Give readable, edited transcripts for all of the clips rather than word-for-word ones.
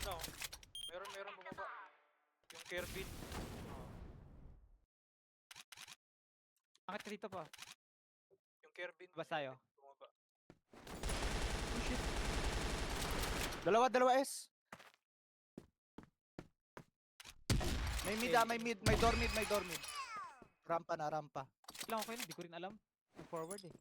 na oh. Meron bumaba. Yung Kerbin. Oh. Bakit ka dito pa? Yung Kerbin. Bas tayo. Bumaba. Oh shit. Dalawa S. May mid ah, may mid. May door mid. Rampa na, rampa. Lang ako yun, hindi ko rin alam. Forward eh.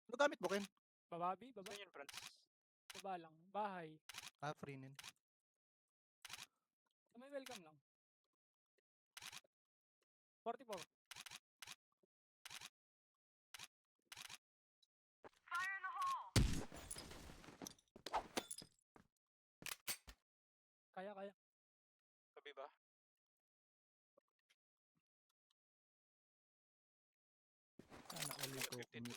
Ano gamit mo, Ken? Bababi? Saan yun, Franz? Baba lang. Bahay. Ah, free nin. May welcome lang. 44. Kaya. Tabi ba? Sana all na to. 52.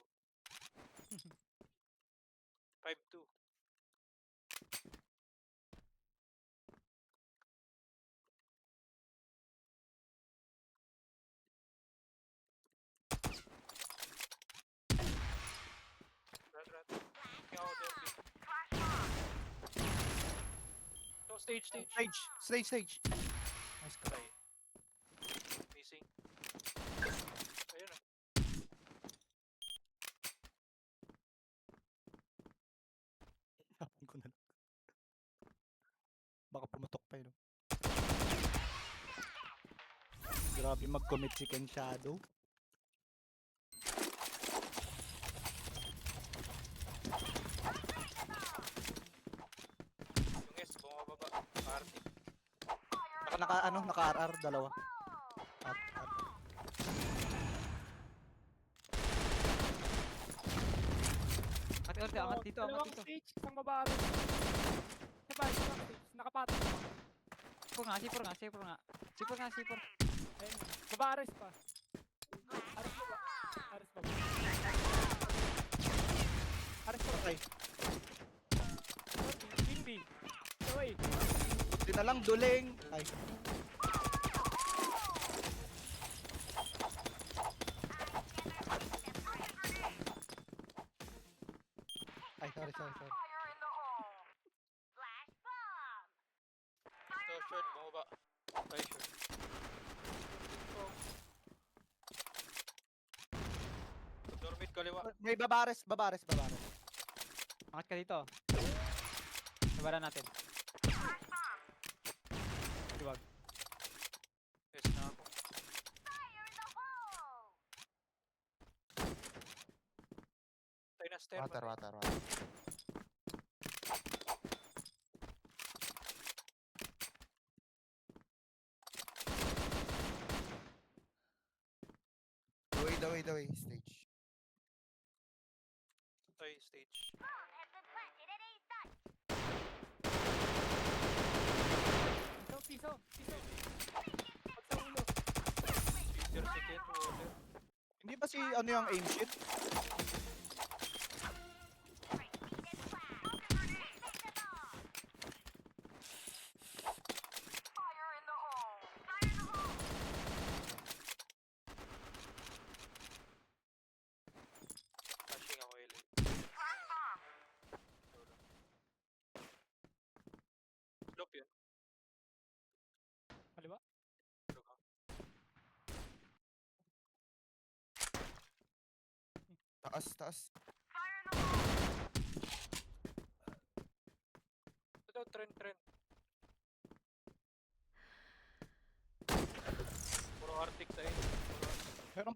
5-2. Rat. Ikaw, Derby. So, stage. Stage. Nice ka. Patay. Missing. Ayun ah. Tapon ko na lang. Baka pumutok pa yun. Grabe mag-commit si Ken Shadow. Yung S, bumababa. Party. Naka-RR, dalawa. At. Angat dito. Dalawang stage. Isang bababi. Sabay, isang stage. Nakapatong. Sipor nga. Ayun. Baba-ares pa. Ares pa ba? Ares pa. Okay. Binbi. Away. Di na lang duling. Ay. Ay, sorry. So, short, bumaba. Patay, short. Dormit kaliwa. May babares. Angat ka dito. Sabaran natin. Diwag. S na ako. Patay na stair. Water. The way, stage. Patay, stage. Piso. Pag sa ulo. Peter, second, water. Hindi ba si ano yung aim shit? Flashing ako, LA. Slope yun. Kaliwa. Tulog ako. Taas. Ito daw, trend. Puro Arctic tayo. Meron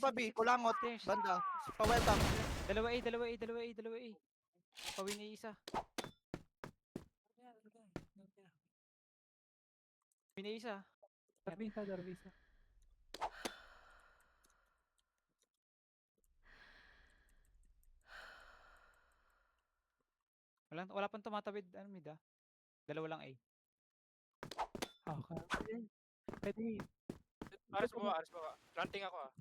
pa B. Kulangot. Banda. Pa-welcome. Dalawa A. Pawin na isa. Pawin na isa. Darbisa. Wala pang tumatawid. Ano mid ah? Dalawa lang A. Okay. Pwede. Aras baba. Planting ako ah.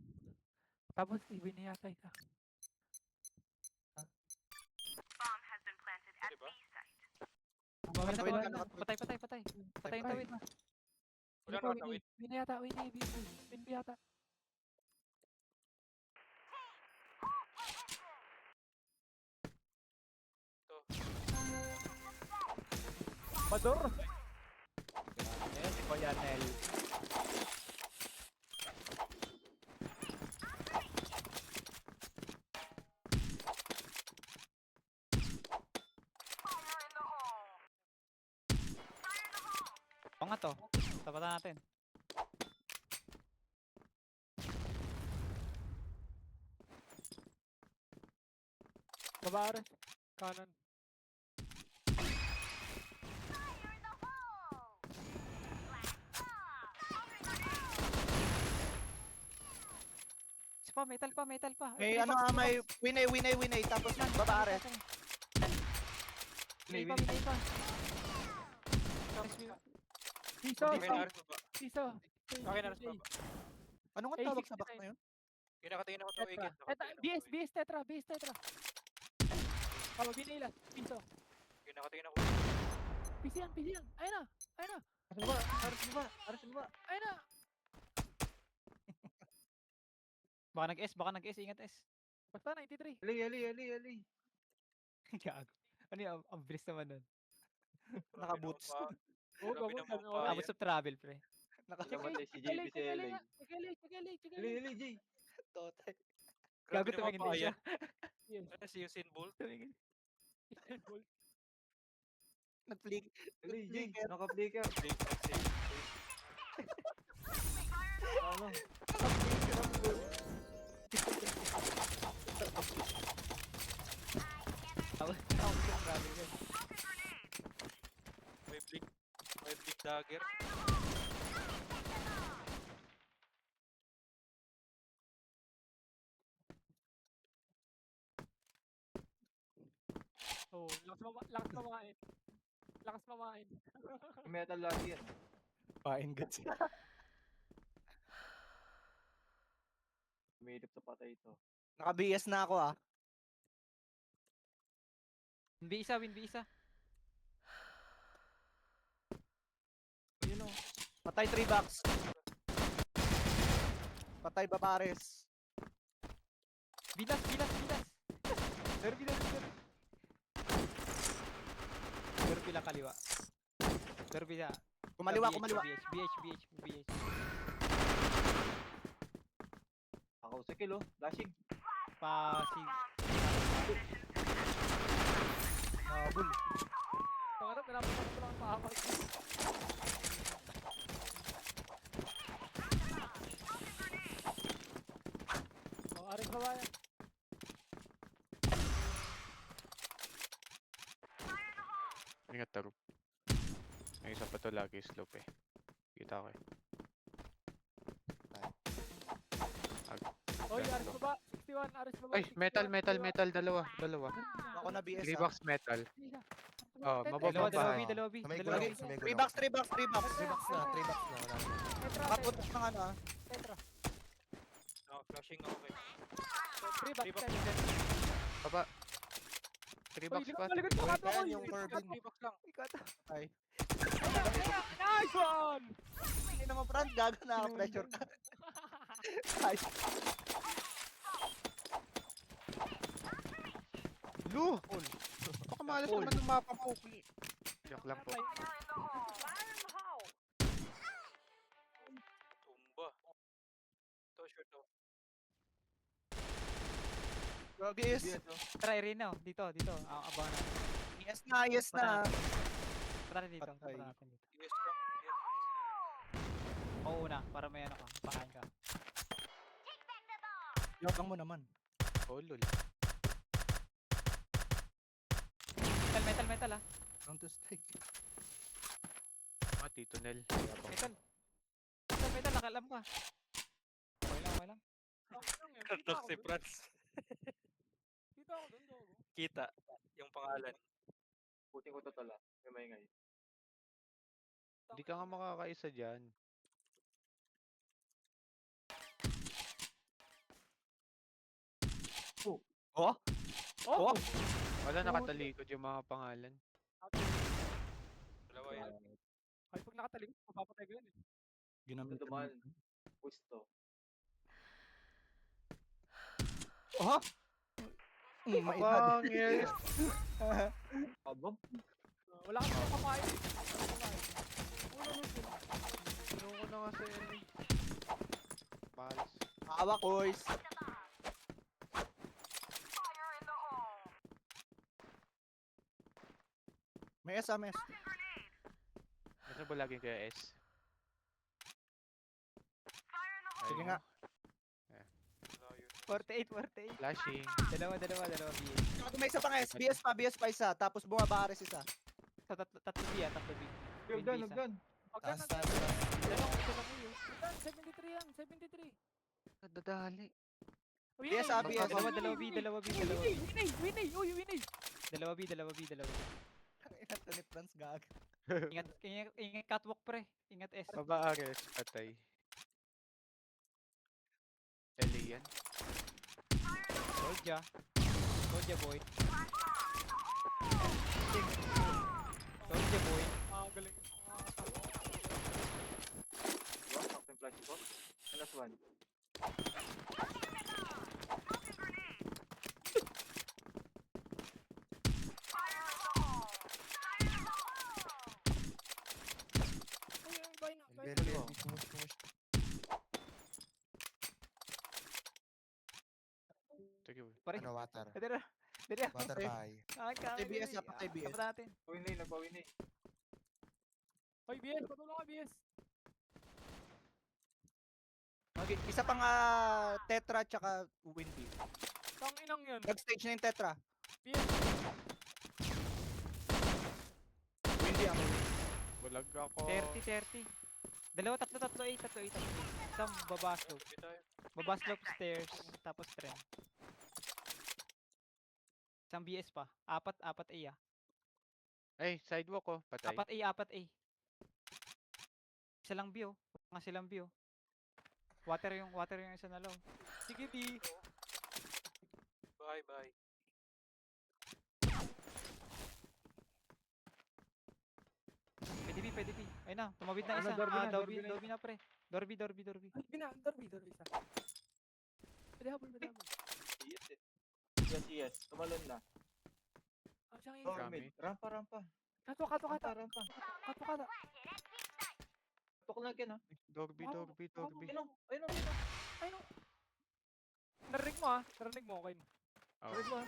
Tapos ibig na yata isa. Pwede ba? Tawid na, Tawid tawid na, na. nakatawid. Patay, patay, patay. Patay yung tawid. Wala Win na tawid. Win na yata, win na, win ba yata. Pador! Yan, si Kuya Nel. O nga to, tapatan natin. Babae. Kanan. Metal pa. May ano nga, may winay, tapos babae. Winay pa. Piso, May naaris baba. piso. Okay, naaris baba. Ano nga tawag sa box na yun? Yung nakatingin ako sa Tetra. wicket. BS Tetra. Oh, binila. Piso. Yung nakatingin ako. PC yan. Ayun na. Aras ba? Ayun na. Baka nag-S, ingat S. Basta 93. Ali. Gago. Ano yung ang bilis naman nun. Naka-boots. Oo, Grabe gabo. naman Gabo. pa. Abot sa travel, pre. Namatay si JP sa LA. Chigili. Jay. Tote. Gago, Grabe naman tumingin pa din siya. yan. Ano si Usain Bolt? Tumingin. Nag-flick. Jay. Naka-flicker. Ano? Abot sa travel yun. May blink dagger. Oh, lakas mamain. Metal lagi yan. Pain guts. Umilip sa patay ito. Naka-BS na ako ah. Win B isa. Yun o. Patay 3 box. Patay babares. Bilas. Pero bilas. Pero pila kaliwa. Pero pila. Kumaliwa. BH. Ako sa kilo. Dashing. Si Nabul. Pangarap, nalaman ko lang pahamak. Oh, aring babae. Ingat tarop. May isa pa to lagi slope eh. Kita ko eh. Oy, aring baba. 61, aring baba. Ay, metal, dalawa. Ako na BS 3 ah. box metal. Oh, mababa dalawa pa. dalawa B. May Dalawa gulong. B. 3 box. 3 box na. 3 box na. Wala. Tetra. Nakapuntos ng ano ah. Tetra. Flashing ako kay. 3 box. 3 box. Baba. 3 box pa. Malikot ka Wait, to, ayan oy. yung Corbin. 3 box lang. Ay. Nice one! Hindi naman Frank, gago na ako. Pressure ka. Ay. Lu! Baka malas naman ng mapa mo. Joke lang po. Tumba. Ito, short to. Gagis. Try rin no. Dito. Abangan natin. Yes na. Tara dito. Patay. Tara natin dito. Yes lang. Yes. Oo na. Para may ano ka. Pakain ka. Yabang mo naman. Oh, lol. Metal ah. Down to strike. Ah, Tito Nel. Metal. Nakalam ka. Okay lang. Kartok si Franz. Dito ako, doon ako. Kita. Yung pangalan. Puting ko to tala. May maingay. Hindi ka nga makakaisa dyan. Oh? Oh! Wala nakatalikod yung mga pangalan. Kahit pag nakatalikod, mapapatay ko yun eh. Ginamit Ito man. Gusto. Oh! Maedad. Pangil! Abang? Wala kasi akong kamain eh. Wala akong kamain. Ano ko na nga sa LA? Pals. Awa, boys. May SMS. Nasa ba laging kaya S? Sige Ayun. nga. 48, 48. Flashing. Dalawa B. Gago, may isa pang SBS pa isa. Tapos bumaba ka rin isa. Tatlo B, tatlo B. Hugdan, hugdan. Pag Taas, ganun, taas, taas. dalawang isa lang yun. Hugdan, 73 yan, 73. Nadadali. Uy, Yes, Winay, ABS. Dalawa B. Winay. Uy, Winay. Dalawa B. Ingat to ni Franz, gag. Ingat catwalk pre. Ingat S. Baba Ares, patay. LA yan. Soldier boy. Soldier boy. Galing. Diba? Sakto yung flash ko. Minus 1. Uy, bay na. Very good. Push. Sige, boy. Pare. Ano, water. Dito. Water Okay. by. ABS, dapat ABS. Dapat natin. Pawin na, nagpawin na. Uy, BS, patulong ka, BS. Okay, isa pang Tetra tsaka Windy. Tang inang yun. Nag-stage na yung Tetra. BS. Windy ako. Bulag ako. 30. Dalawa, tatlo A. Isang baba slope. Baba slope stairs. Tapos tren. Isang BS pa. Apat A ah. Ay, sidewalk ko. Patay. Apat A. Isa lang B oh. Mga silang B oh. Water yung isa na lang. Sige, B. Bye. Pwede B. Ayun na, tumawid na Ano, isa. Dorby na, Dorby na Dorby na pre. Dorby. Ay, Dorby isa. Pwede habol. Yes eh. Yes. Tumalon na. Ah, siyang Oh, Kami. mid. Rampa. Kato. Rampa. Kato. Tok lang kin ha. Dorby. Ayun. Narinig mo ah. Narinig mo, okay. Oh, Wait mo ha.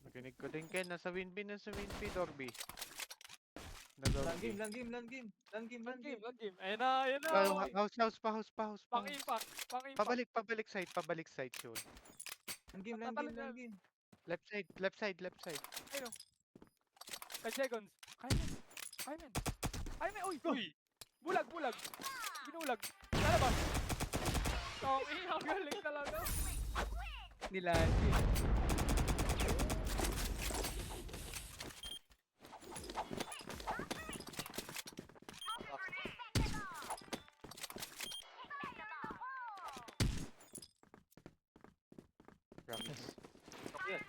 nakinig ko din Ken. Nasa win B, Dorby. Na Land Dorby. game. Ayun na. Oh, house pa. Pang-impact. Pabalik side, sure. Land game. Left side. 5 seconds. Kaya men. Uy. Bulag. Binulag. Lalabas. Ang galing talaga. Nilan. Promise. Okay yan.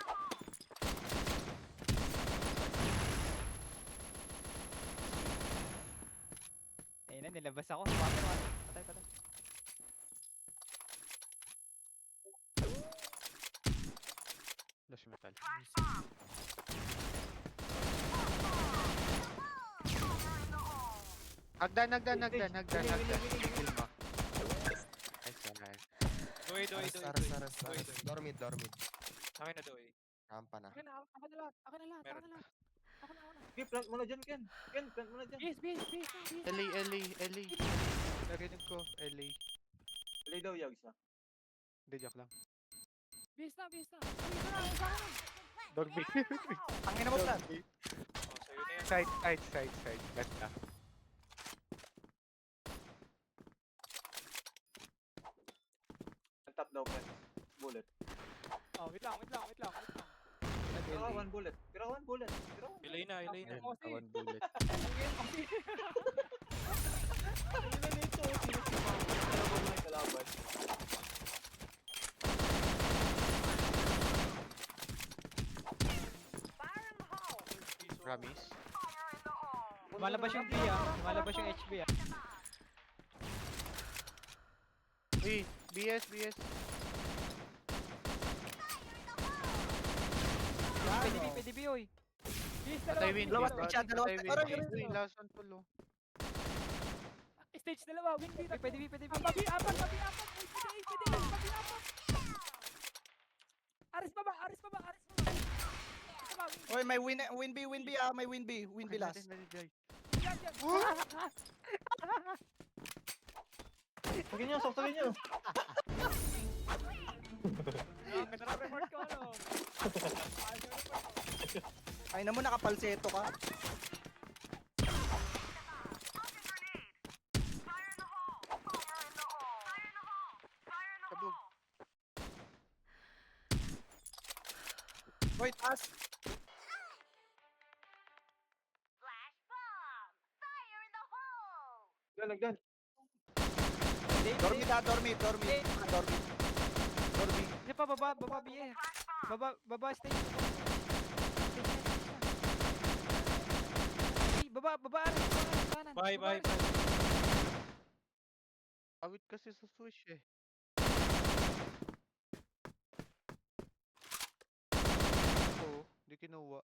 Ayun na, nilabas ako. Water. Patay. Flash metal. Hagdan. Kill mo. Nice. Doy. Saras. Dormid. Akin na doy. Rampa na. Akin na lahat. Meron. Ako na. Okay, plant mo na dyan, Ken. Plant mo na dyan. BS. LA. Narinig ko, LA. Play daw, Yags ha. Hindi, joke lang. BS na. Uy, ito na. Sa akin. Dorby. Ang ina mo, Franz. Dorby. Oh, sa'yo na yan. Side. Left na. Ang top daw, Ken. Bullet. Oh, wait lang. Pero one bullet. Ilay na. Ayun, Kasi- one bullet. Ano na nito? Sino si Mama? Ano ba may kalaban? Promise. Lumalabas yung B ah. Lumalabas yung HB ah. Uy, BS, BS. PDB, oy. Please, Patay win. Dalawa Patay siya, dalawa win. siya. Aray, aray, Uy, last one full oh. Stage dalawa, win B. PDB. Babi apat. Uy, pwede, babi apat. Aris baba. Baba, Oy, may win B ah, may win B last. yan. Sagin nyo, sagin nyo. Ang ganda ng report ko, ano? Ay naman, nakapalseto ka. Kabog. Oy, taas. Nagdan. Dormid. Dormid. Hindi pa, baba B eh. Baba stage. Baba Aris, kanan. Bye. Baba, Aris. Awit kasi sa switch eh. Oo, di kinuha.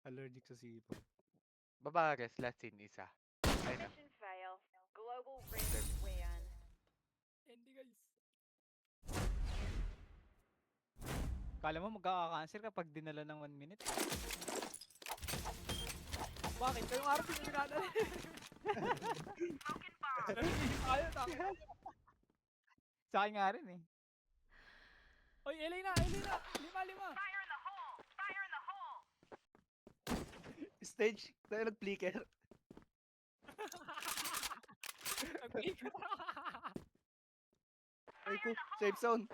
Allergic sa sipon. Babares, last scene isa. Ayun na. Mission fail. Global Ring win. Hindi, guys. Kala mo magkaka-cancer kapag dinala ng 1 minute. Bakit? Kayong araw pinagana rin. Ayaw, takot. Sa akin nga rin eh. Oy, Elena. 5. Stage, tayo nag-flicker. Ay ko, safe zone.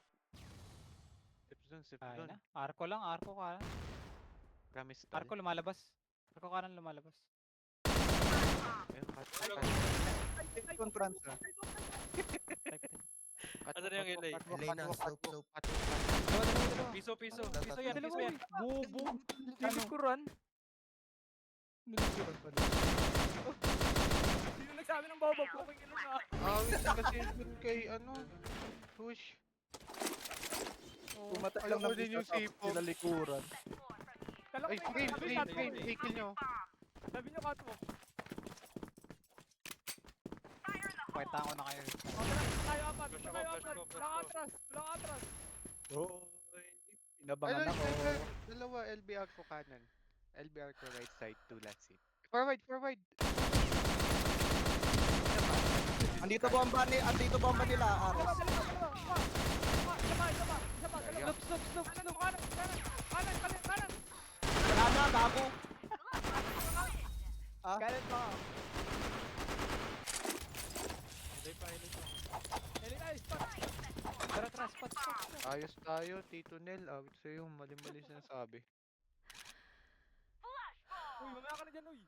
Sip Ay zone. na. Arko ka. Promise stall. Arko lumalabas. Arko kanan lumalabas. Ayun, cut. Safe zone, France ah. Ano na yung LA? Elena, slope. Dalawa. Piso yan, Dalawa piso yan. Bobo. Nilikuran. Sino nagsabi ng bobo? Puking ino na. Awit kasi dun kay ano, push. Pumatay Alam lang ko ng din yung isa sa sipon. kinalikuran. Kala ko Ay, may frame, take nyo. Sabi niyo catwalk. Kwenta ko na kayo. Tayo apat. Flash Tayo ako, apat. flash Walang ako. atras. Walang atras. Oy, inabangan Ayun, ako. ayun, dalawa LBR ko kanan. LBR ko right side, 2 last scene. Forward. Andito bomba nila, Ares. Dalawa. Stop. Kanan. Wala na, bago. Ah, Kanan pa. Elena, spot. Tara, spot. Ayos tayo, Tito Nel. Awit sa'yo, mali-mali sinasabi. Uy, mamaya ka na dyan, uy.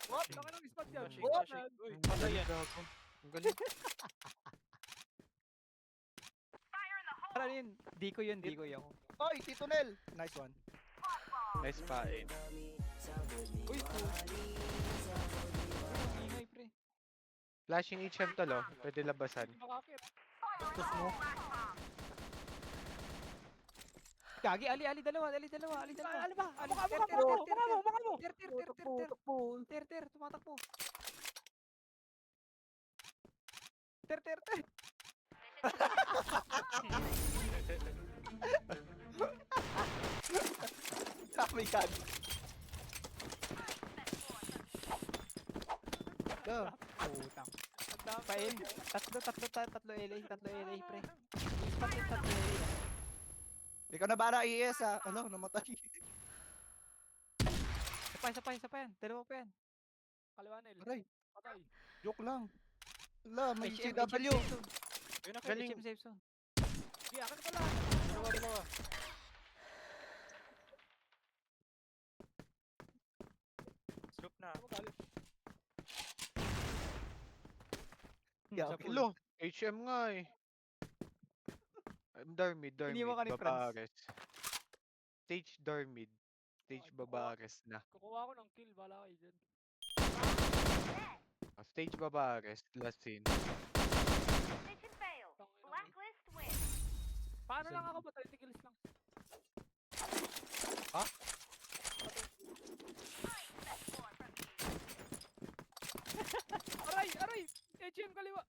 What? Laki ng spot yan. Flashing, What? flashing. Uy, Ang galing gago. Ang galing. Tara yun. Diko ako. oy, Tito Nel. Nice one. Nice pa eh. Uy, ingay pre. Flashing HM to lo, pwede labasan. Makakit. Gusto mo? Gagi, ali dalawa. Ano ba? Ali, Mukha mo. Ter, tumatakbo. Ter. Kami kag. Putang. Pain. Tatlo LA, pre. Ispat yung tatlo LA. Ikaw na bala IS ah. Ano, namatay. Isa pa yan. Dalawa pa yan. Kaliwanel. Aray, Patay. joke lang. Wala, may HM CW. safe zone. Yun na, Galing. HM safe zone. Sige, akin na pala. dalawa. Sloop na. Yeah, Sa pool. Hello, HM nga eh. Dormid, Iniwan ka ni Franz. babares. Stage Dormid. Stage Ay, Babares na. Kukuha ko ng kill, bala kayo dyan. Stage Babares, last scene. Mission failed. Tangina. Blacklist win. Paano Saan- lang ako ba? 30 kills lang. Ha? Aray! Aray! HM kaliwa!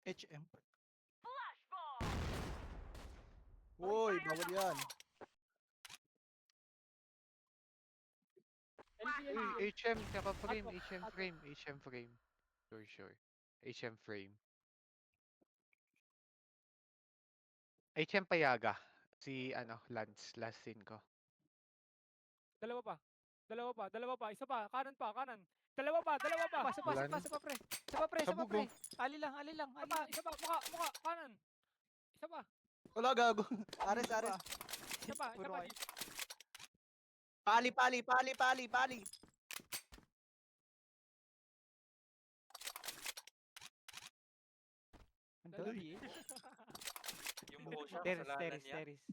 HM. Uy, bawal yan. LP, Uy, HM, frame, Ato, HM ato. frame, HM frame. Sure. HM frame. HM Payaga. Si, Lance, last scene ko. Dalawa pa. Dalawa pa. Isa pa. Kanan pa. Dalawa pa. Isa pa, Wala isa pa, na. isa pa, pre. Isa pa, pre, isa pa, Sabog, pre. oh. Ali lang, ali lang, ali lang. Isa pa. Mukha. Kanan. Isa pa. Wala, gago. Ares, Ares. Isa pa. Puro ay. Pali. Andun. Yung buo siya, Terrace, kasalanan terrace, niya. terrace.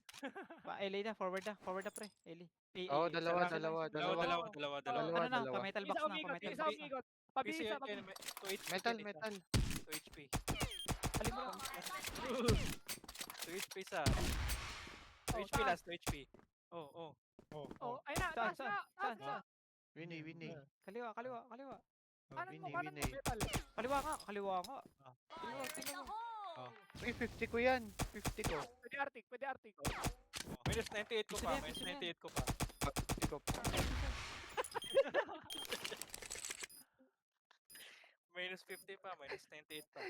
Eli na, forward na, pre. Eli. Oo, isa dalawa, lang. dalawa. Dalawa. Ano na, dalawa. pa-metal box Isa na, umikot. pa-metal Isa box na. umikot. PC Pabisa. yun, Pabisa. 2 HP. Metal, yun, metal. 2 HP. Ali mo lang. 2 HP sa. 2 Oh, HP taas. last, 2 HP. Oh. Oh, ayun na. Saan, Taas na. saan, Taas na. saan? Winnie. Kaliwa. Kanan mo. Winnie. Metal. Kaliwa nga. Kaliwa, tingnan mo. Uy, 50 ko yan. 50 ko. Pwede Arctic. Minus 98 ko Gusto pa, niya, minus gusto niya. 98 ko pa. 50 ko. Minus 50 pa, minus 98 pa.